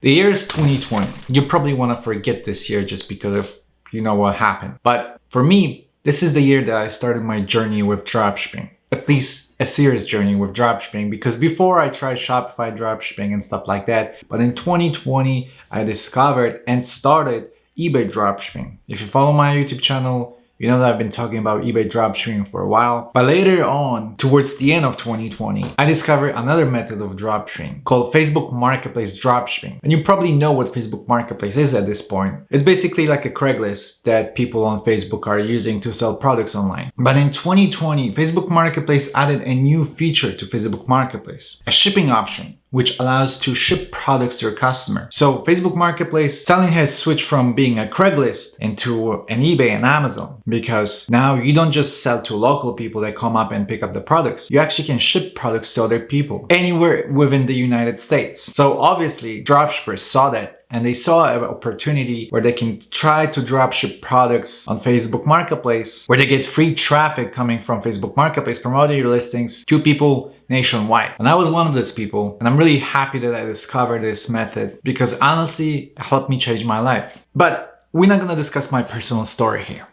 The year is 2020. You probably want to forget this year just because of what happened. But for me, this is the year that I started my journey with dropshipping. At least a serious journey with dropshipping, because before I tried Shopify dropshipping and stuff like that. But in 2020, I discovered and started eBay dropshipping. If you follow my YouTube channel, you know that I've been talking about eBay dropshipping for a while. But later on, towards the end of 2020, I discovered another method of dropshipping called Facebook Marketplace dropshipping. And you probably know what Facebook Marketplace is at this point. It's basically like a Craigslist that people on Facebook are using to sell products online. But in 2020, Facebook Marketplace added a new feature to Facebook Marketplace, a shipping option, which allows to ship products to your customer. So Facebook Marketplace selling has switched from being a Craigslist into an eBay and Amazon, because now you don't just sell to local people that come up and pick up the products. You actually can ship products to other people anywhere within the United States. So obviously dropshippers saw that, and they saw an opportunity where they can try to dropship products on Facebook Marketplace, where they get free traffic coming from Facebook Marketplace promoting your listings to people nationwide. And I was one of those people, and I'm really happy that I discovered this method, because honestly, it helped me change my life. But we're not gonna discuss my personal story here.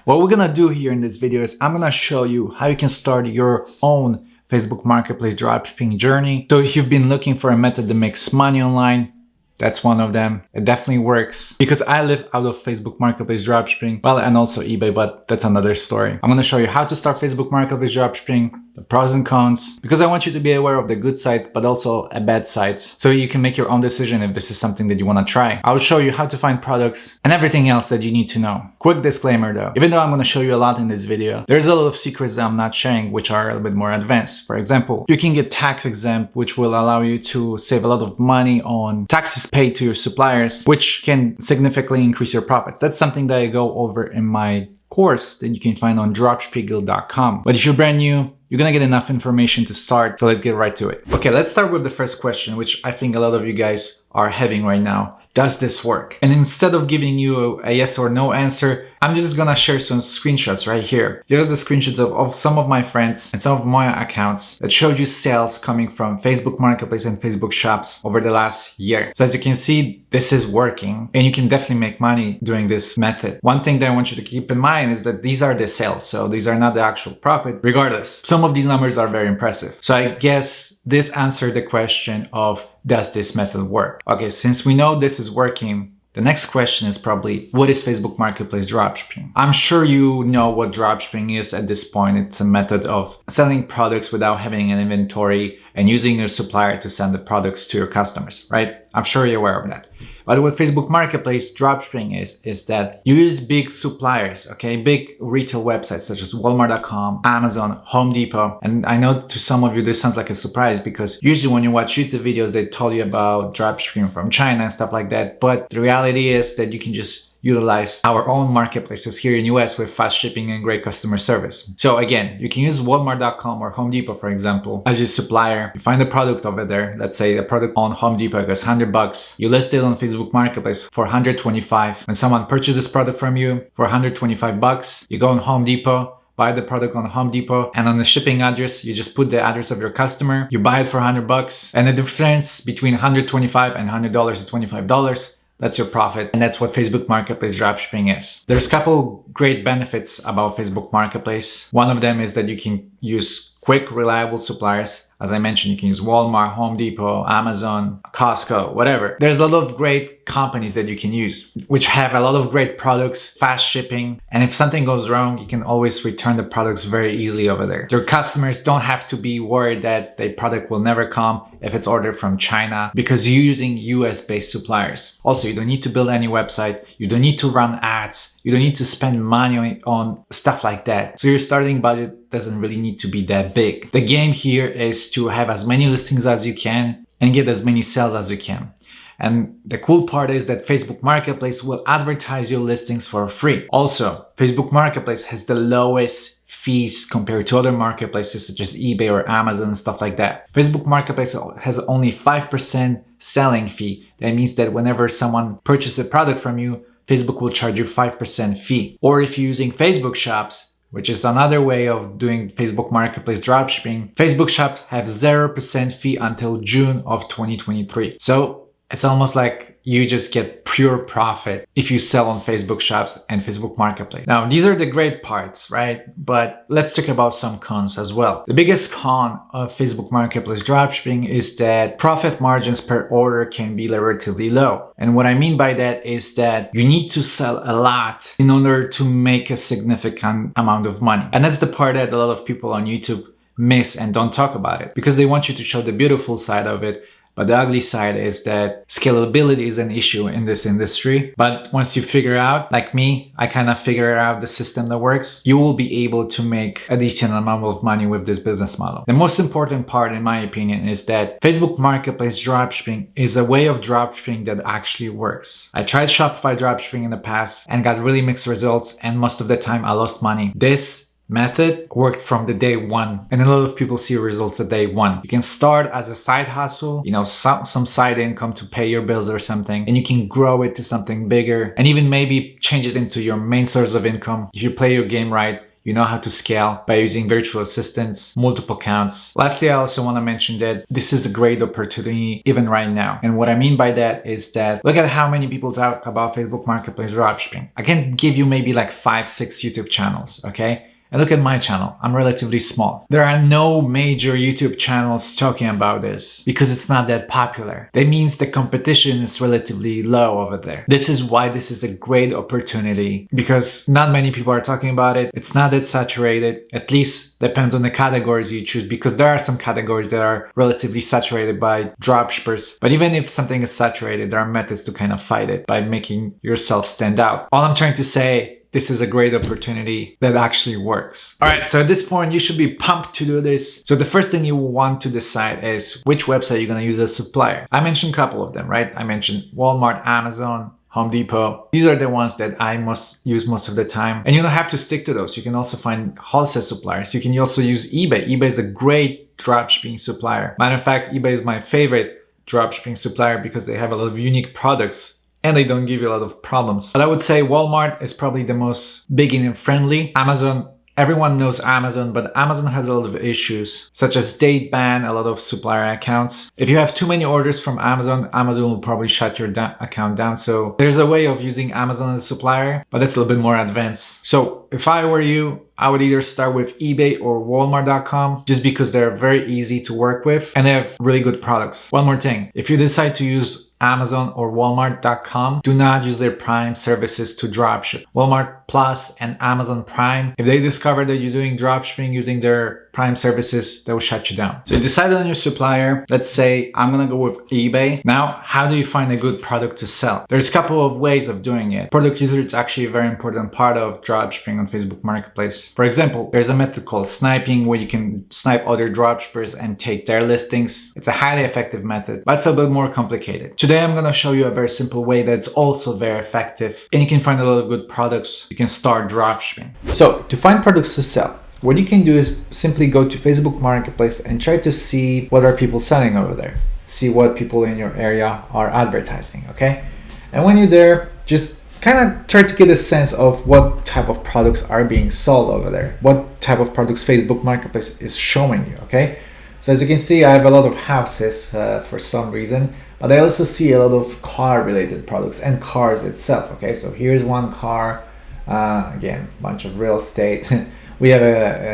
What we're gonna do here in this video is I'm gonna show you how you can start your own Facebook Marketplace dropshipping journey. So if you've been looking for a method that makes money online, that's one of them. It definitely works, because I live out of Facebook Marketplace dropshipping, well, and also eBay, but that's another story. I'm gonna show you how to start Facebook Marketplace dropshipping, the pros and cons, because I want you to be aware of the good sides, but also a bad sides, so you can make your own decision if this is something that you wanna try. I'll show you how to find products and everything else that you need to know. Quick disclaimer though, even though I'm gonna show you a lot in this video, there's a lot of secrets that I'm not sharing, which are a little bit more advanced. For example, you can get tax exempt, which will allow you to save a lot of money on taxes paid to your suppliers, which can significantly increase your profits. That's something that I go over in my course that you can find on dropspiegel.com. But if you're brand new, you're gonna get enough information to start, so let's get right to it. Okay, let's start with the first question, which I think a lot of you guys are having right now. Does this work? And instead of giving you a yes or no answer, I'm just gonna share some screenshots right here. Here are the screenshots of some of my friends and some of my accounts that showed you sales coming from Facebook Marketplace and Facebook shops over the last year. So as you can see, this is working, and you can definitely make money doing this method. One thing that I want you to keep in mind is that these are the sales, so these are not the actual profit. Regardless, some of these numbers are very impressive. So I guess this answered the question of, does this method work? Okay, since we know this is working, the next question is probably, what is Facebook Marketplace dropshipping? I'm sure you know what dropshipping is at this point. It's a method of selling products without having an inventory and using your supplier to send the products to your customers, right? I'm sure you're aware of that. But what Facebook Marketplace dropshipping is that you use big suppliers, okay? Big retail websites such as Walmart.com, Amazon, Home Depot. And I know to some of you this sounds like a surprise, because usually when you watch YouTube videos, they tell you about dropshipping from China and stuff like that. But the reality is that you can just utilize our own marketplaces here in US with fast shipping and great customer service. So again, you can use Walmart.com or Home Depot, for example, as your supplier. You find a product over there. Let's say the product on Home Depot costs $100. You list it on Facebook Marketplace for $125. When someone purchases this product from you for $125, you go on Home Depot, buy the product on Home Depot, and on the shipping address, you just put the address of your customer. You buy it for $100, and the difference between $125 and $100 is $25. That's your profit. And that's what Facebook Marketplace dropshipping is. There's a couple great benefits about Facebook Marketplace. One of them is that you can use quick, reliable suppliers. As I mentioned, you can use Walmart, Home Depot, Amazon, Costco, whatever. There's a lot of great companies that you can use, which have a lot of great products, fast shipping. And if something goes wrong, you can always return the products very easily over there. Your customers don't have to be worried that the product will never come if it's ordered from China, because you're using US-based suppliers. Also, you don't need to build any website. You don't need to run ads. You don't need to spend money on stuff like that. So your starting budget doesn't really need to be that big. The game here is to have as many listings as you can and get as many sales as you can. And the cool part is that Facebook Marketplace will advertise your listings for free. Also, Facebook Marketplace has the lowest fees compared to other marketplaces such as eBay or Amazon and stuff like that. Facebook Marketplace has only 5% selling fee. That means that whenever someone purchases a product from you, Facebook will charge you 5% fee. Or if you're using Facebook shops, which is another way of doing Facebook Marketplace dropshipping, Facebook shops have 0% fee until June of 2023. So It's almost like you just get pure profit if you sell on Facebook shops and Facebook marketplace. Now, these are the great parts, right? But let's talk about some cons as well. The biggest con of Facebook marketplace dropshipping is that profit margins per order can be relatively low. And what I mean by that is that you need to sell a lot in order to make a significant amount of money. And that's the part that a lot of people on YouTube miss and don't talk about it, because they want you to show the beautiful side of it. But the ugly side is that scalability is an issue in this industry. But once you figure out, like me, I kind of figure out the system that works, you will be able to make a decent amount of money with this business model. The most important part, in my opinion, is that Facebook Marketplace dropshipping is a way of dropshipping that actually works. I tried Shopify dropshipping in the past and got really mixed results, and most of the time I lost money. This method worked from the day one, and a lot of people see results at day one. You can start as a side hustle, some side income to pay your bills or something, and you can grow it to something bigger and even maybe change it into your main source of income. If you play your game right, you know how to scale by using virtual assistants, multiple accounts. Lastly, I also want to mention that this is a great opportunity even right now. And what I mean by that is that look at how many people talk about Facebook Marketplace dropshipping. I can give you maybe like 5-6 YouTube channels, okay? And look at my channel, I'm relatively small. There are no major YouTube channels talking about this because it's not that popular. That means the competition is relatively low over there. This is why this is a great opportunity, because not many people are talking about it. It's not that saturated, at least depends on the categories you choose, because there are some categories that are relatively saturated by dropshippers. But even if something is saturated, there are methods to kind of fight it by making yourself stand out. All I'm trying to say, this is a great opportunity that actually works. All right, so at this point, you should be pumped to do this. So the first thing you want to decide is which website you're gonna use as supplier. I mentioned a couple of them, right? I mentioned Walmart, Amazon, Home Depot. These are the ones that I must use most of the time. And you don't have to stick to those. You can also find wholesale suppliers. You can also use eBay. eBay is a great dropshipping supplier. Matter of fact, eBay is my favorite dropshipping supplier because they have a lot of unique products and they don't give you a lot of problems. But I would say Walmart is probably the most beginner friendly. Amazon, everyone knows Amazon, but Amazon has a lot of issues, such as they ban a lot of supplier accounts. If you have too many orders from Amazon, Amazon will probably shut your account down. So there's a way of using Amazon as a supplier, but that's a little bit more advanced. So if I were you, I would either start with eBay or Walmart.com just because they're very easy to work with and they have really good products. One more thing, if you decide to use Amazon or Walmart.com, do not use their Prime services to dropship. Walmart Plus and Amazon Prime, if they discover that you're doing dropshipping using their Prime services, they will shut you down. So you decided on your supplier. Let's say I'm gonna go with eBay. Now, how do you find a good product to sell? There's a couple of ways of doing it. Product research is actually a very important part of dropshipping on Facebook Marketplace. For example, there's a method called sniping where you can snipe other dropshippers and take their listings. It's a highly effective method, but it's a bit more complicated. Today, I'm gonna show you a very simple way that's also very effective, and you can find a lot of good products. You can start dropshipping. So to find products to sell, what you can do is simply go to Facebook Marketplace and try to see what are people selling over there. See what people in your area are advertising, okay? And when you're there, just kind of try to get a sense of what type of products are being sold over there. What type of products Facebook Marketplace is showing you, okay? So as you can see, I have a lot of houses for some reason, but I also see a lot of car related products and cars itself, okay? So here's one car, again, bunch of real estate. We have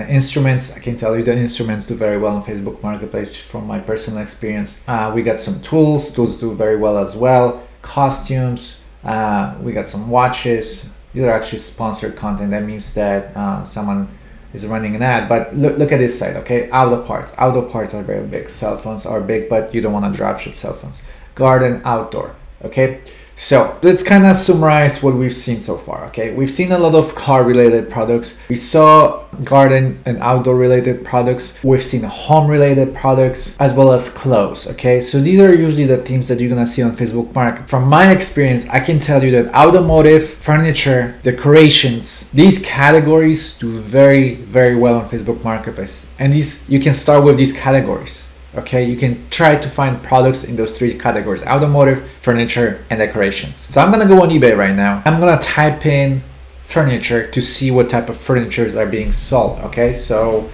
instruments. I can tell you that instruments do very well on Facebook Marketplace from my personal experience. We got some tools. Tools do very well as well. Costumes. We got some watches. These are actually sponsored content. That means that someone is running an ad. But look at this side, okay? Auto parts. Auto parts are very big. Cell phones are big, but you don't want to dropship cell phones. Garden, outdoor, okay? So let's kind of summarize what we've seen so far, okay? We've seen a lot of car related products. We saw garden and outdoor related products. We've seen home related products as well as clothes, okay? So these are usually the themes that you're gonna see on Facebook Market. From my experience, I can tell you that automotive, furniture, decorations, these categories do very, very well on Facebook Marketplace. And you can start with these categories. Okay, you can try to find products in those three categories: automotive, furniture, and decorations. So I'm gonna go on eBay right now. I'm gonna type in furniture to see what type of furnitures are being sold. Okay, so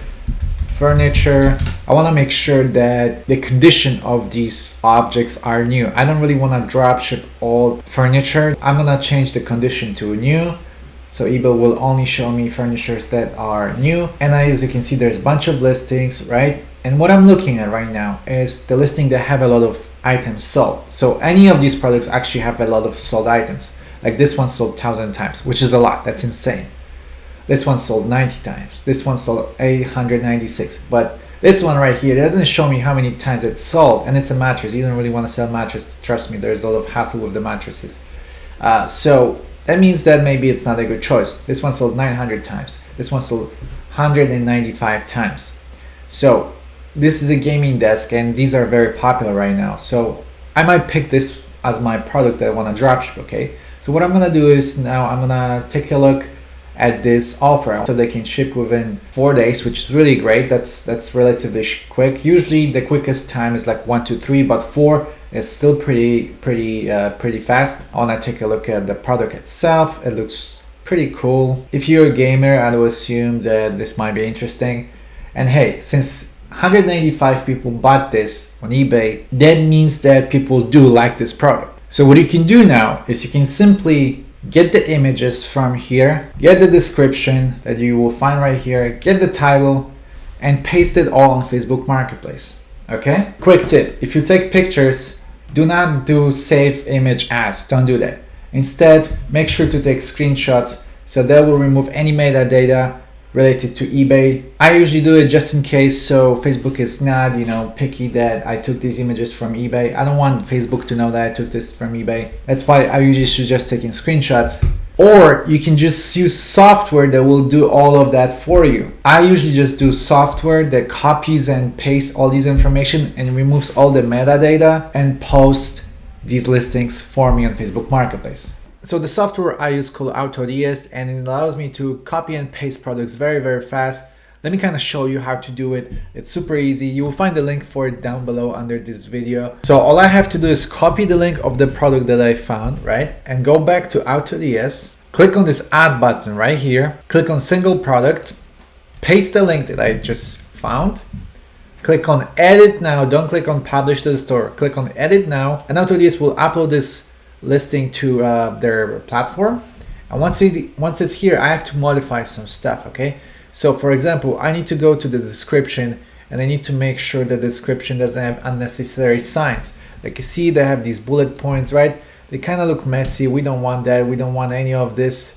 furniture. I want to make sure that the condition of these objects are new. I don't really want to dropship old furniture. I'm gonna change the condition to new, so eBay will only show me furnitures that are new. And as you can see, there's a bunch of listings, right? And what I'm looking at right now is the listing that have a lot of items sold. So any of these products actually have a lot of sold items. Like this one sold 1,000 times, which is a lot. That's insane. This one sold 90 times. This one sold 896. But this one right here, it doesn't show me how many times it's sold. And it's a mattress. You don't really want to sell mattresses. Trust me, there's a lot of hassle with the mattresses. So that means that maybe it's not a good choice. This one sold 900 times. This one sold 195 times. So this is a gaming desk, and these are very popular right now. So I might pick this as my product that I want to dropship, okay? So what I'm gonna do is now I'm gonna take a look at this offer, so they can ship within 4 days, which is really great. That's relatively quick. Usually the quickest time is like 1 to 3, but 4 is still pretty fast. I wanna take a look at the product itself. It looks pretty cool. If you're a gamer, I would assume that this might be interesting. And hey, since 185 people bought this on eBay, that means that people do like this product. So what you can do now is you can simply get the images from here, get the description that you will find right here, get the title, and paste it all on Facebook Marketplace. Okay? Quick tip, if you take pictures, do not do save image as, don't do that. Instead, make sure to take screenshots, so that will remove any metadata related to eBay. I usually do it just in case, so Facebook is not, picky that I took these images from eBay. I don't want Facebook to know that I took this from eBay. That's why I usually suggest taking screenshots. Or you can just use software that will do all of that for you. I usually just do software that copies and pastes all these information and removes all the metadata and posts these listings for me on Facebook Marketplace. So the software I use called AutoDS, and it allows me to copy and paste products very fast. Let me kind of show you how to do it. It's super easy. You will find the link for it down below under this video. So all I have to do is copy the link of the product that I found, right? And go back to AutoDS, click on this add button right here, click on single product, paste the link that I just found, click on edit now, don't click on publish to the store, click on edit now, and AutoDS will upload this listing to their platform. And once it's here, I have to modify some stuff, okay? So for example, I need to go to the description, and I need to make sure the description doesn't have unnecessary signs. Like you see, they have these bullet points, right? They kind of look messy. We don't want that. We don't want any of this.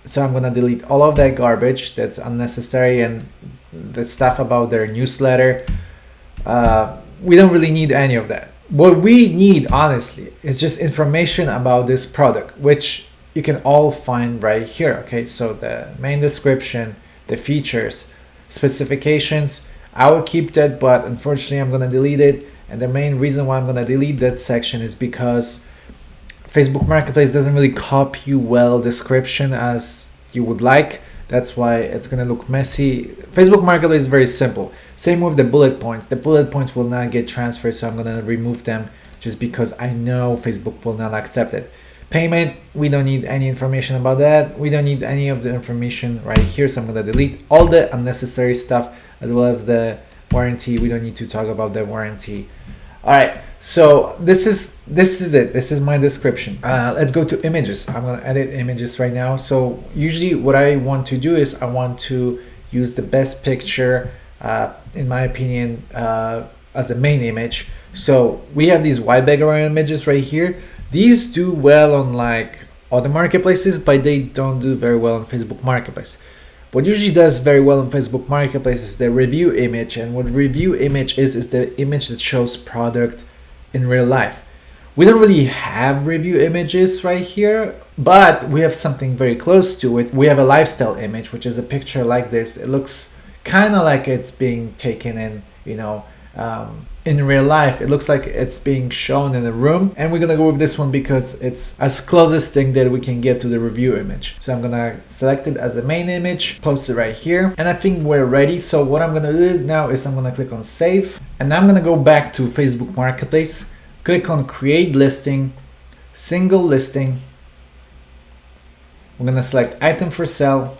So I'm gonna delete all of that garbage that's unnecessary, and the stuff about their newsletter. We don't really need any of that. What we need, honestly, is just information about this product, which you can all find right here, okay? So the main description, the features, specifications, I will keep that, but unfortunately I'm gonna delete it. And the main reason why I'm gonna delete that section is because Facebook Marketplace doesn't really copy well description as you would like. That's why it's gonna look messy. Facebook Marketplace is very simple. Same with the bullet points. The bullet points will not get transferred, so I'm gonna remove them just because I know Facebook will not accept it. Payment, we don't need any information about that. We don't need any of the information right here, so I'm gonna delete all the unnecessary stuff, as well as the warranty. We don't need to talk about the warranty. All right, so this is it. This is my description. Let's go to images. I'm gonna edit images right now. So usually what I want to do is I want to use the best picture, in my opinion, as the main image. So we have these white background images right here. These do well on like other marketplaces, but they don't do very well on Facebook Marketplace. What usually does very well on Facebook Marketplace is the review image, and what review image is the image that shows product in real life. We don't really have review images right here, but we have something very close to it. We have a lifestyle image, which is a picture like this. It looks kind of like it's being taken in, in real life. It looks like it's being shown in a room, and we're gonna go with this one because it's as closest thing that we can get to the review image. So I'm gonna select it as the main image, post it right here, and I think we're ready. So what I'm gonna do now is I'm gonna click on save, and I'm gonna go back to Facebook Marketplace, click on create listing, single listing. I'm gonna select item for sale,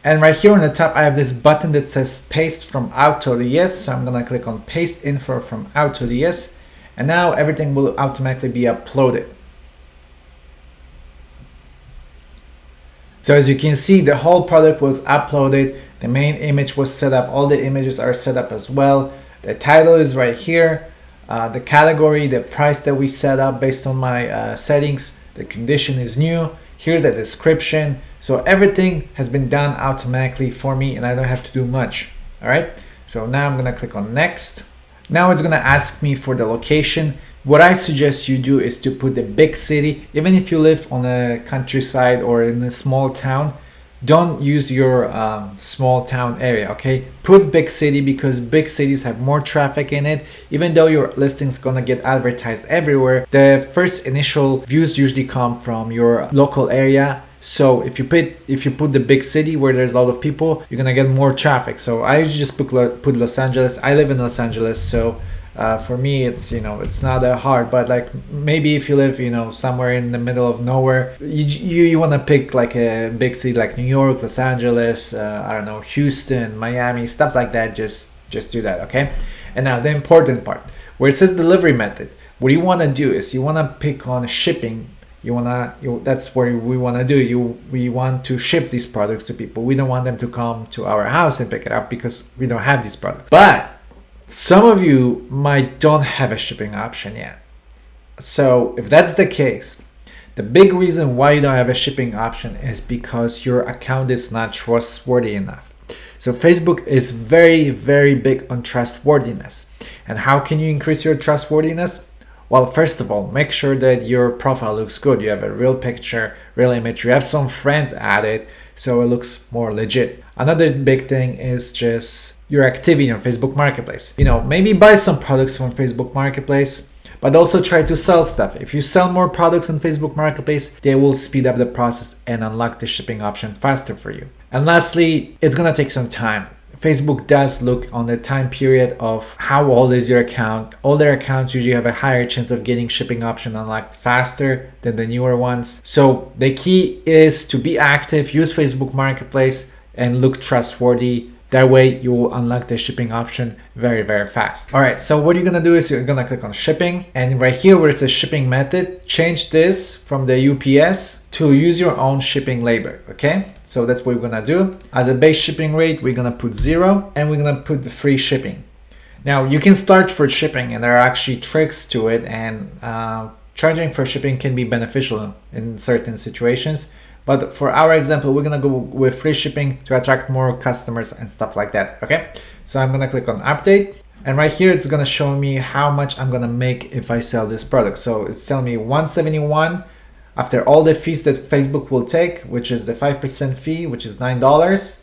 And right here on the top, I have this button that says paste from auto to yes. So I'm gonna click on paste info from auto to yes. And now everything will automatically be uploaded. So as you can see, the whole product was uploaded. The main image was set up. All the images are set up as well. The title is right here. The category, the price that we set up based on my settings. The condition is new. Here's the description. So everything has been done automatically for me and I don't have to do much. All right. So now I'm going to click on next. Now it's going to ask me for the location. What I suggest you do is to put the big city. Even if you live on a countryside or in a small town, don't use your small town area, okay? Put big city because big cities have more traffic in it. Even though your listing's gonna get advertised everywhere, the first initial views usually come from your local area. So if you put the big city where there's a lot of people, you're gonna get more traffic. So I usually just put Los Angeles. I live in Los Angeles, so for me it's it's not that hard. But like maybe if you live somewhere in the middle of nowhere, you want to pick like a big city like New York, Los Angeles, I don't know, Houston, Miami, stuff like that. Just do that, okay? And now the important part, where it says delivery method, what you want to do is you want to pick on shipping. That's where we want to do. We want to ship these products to people. We don't want them to come to our house and pick it up because we don't have these products. But some of you might don't have a shipping option yet. So if that's the case, the big reason why you don't have a shipping option is because your account is not trustworthy enough. So Facebook is very, very big on trustworthiness. And how can you increase your trustworthiness? Well, first of all, make sure that your profile looks good. You have a real picture, real image. You have some friends added, so it looks more legit. Another big thing is just your activity on Facebook Marketplace. Maybe buy some products from Facebook Marketplace, but also try to sell stuff. If you sell more products on Facebook Marketplace, they will speed up the process and unlock the shipping option faster for you. And lastly, it's gonna take some time. Facebook does look on the time period of how old is your account. Older accounts usually have a higher chance of getting shipping option unlocked faster than the newer ones. So the key is to be active, use Facebook Marketplace, and look trustworthy. That way you will unlock the shipping option very, very fast. All right, so what you're gonna do is you're gonna click on shipping, and right here where it says shipping method, change this from the UPS to use your own shipping labor, okay? So that's what we're gonna do. As a base shipping rate, we're gonna put 0 and we're gonna put the free shipping. Now you can start for shipping and there are actually tricks to it, and charging for shipping can be beneficial in certain situations. But for our example, we're gonna go with free shipping to attract more customers and stuff like that, okay? So I'm gonna click on update, and right here it's gonna show me how much I'm gonna make if I sell this product. So it's telling me 171 after all the fees that Facebook will take, which is the 5% fee, which is $9.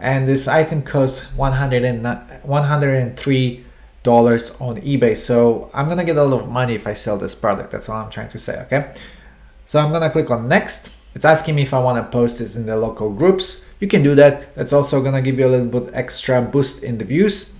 And this item costs $103 on eBay. So I'm gonna get a lot of money if I sell this product. That's what I'm trying to say, okay? So I'm gonna click on next. It's asking me if I want to post this in the local groups. You can do that. That's also going to give you a little bit extra boost in the views.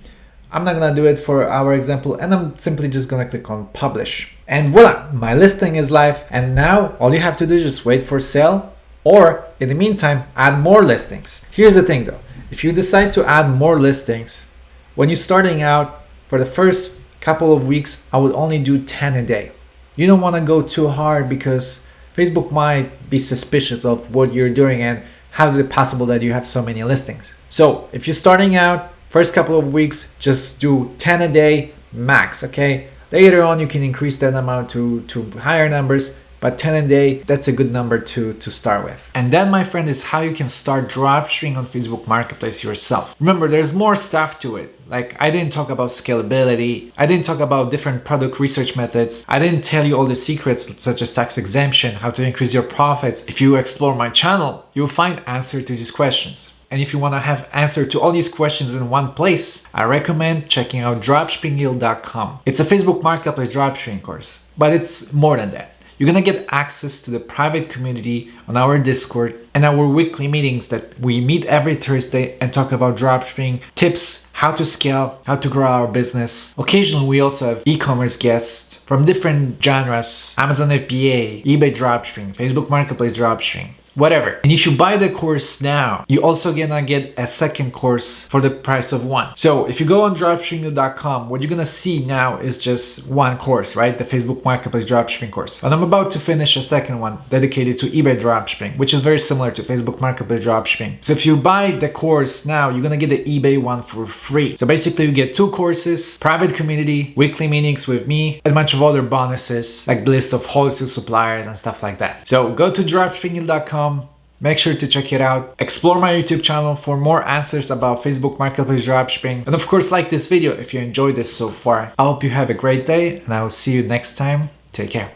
I'm not going to do it for our example, and I'm simply just going to click on publish. And voila, my listing is live. And now all you have to do is just wait for sale, or in the meantime, add more listings. Here's the thing though. If you decide to add more listings, when you're starting out, for the first couple of weeks, I would only do 10 a day. You don't want to go too hard because Facebook might be suspicious of what you're doing and how is it possible that you have so many listings. So if you're starting out, first couple of weeks, just do 10 a day max, okay? Later on, you can increase that amount to higher numbers, but 10 a day, that's a good number to start with. And that, my friend, is how you can start dropshipping on Facebook Marketplace yourself. Remember, there's more stuff to it. Like, I didn't talk about scalability. I didn't talk about different product research methods. I didn't tell you all the secrets such as tax exemption, how to increase your profits. If you explore my channel, you'll find answer to these questions. And if you want to have answer to all these questions in one place, I recommend checking out dropshippingguild.com. It's a Facebook Marketplace dropshipping course, but it's more than that. You're gonna get access to the private community on our Discord and our weekly meetings that we meet every Thursday and talk about dropshipping tips, how to scale, how to grow our business. Occasionally, we also have e-commerce guests from different genres, Amazon FBA, eBay dropshipping, Facebook Marketplace dropshipping. whatever. And if you buy the course now, you also gonna get a second course for the price of one. So if you go on dropshipping.com, what you're gonna see now is just one course, right? The Facebook Marketplace dropshipping course. And I'm about to finish a second one dedicated to eBay dropshipping, which is very similar to Facebook Marketplace dropshipping. So if you buy the course now, you're gonna get the eBay one for free. So basically you get 2 courses, private community, weekly meetings with me, and a bunch of other bonuses like the list of wholesale suppliers and stuff like that. So go to dropshipping.com. Make sure to check it out. Explore my YouTube channel for more answers about Facebook Marketplace dropshipping. And of course, like this video if you enjoyed this so far. I hope you have a great day and I will see you next time. Take care.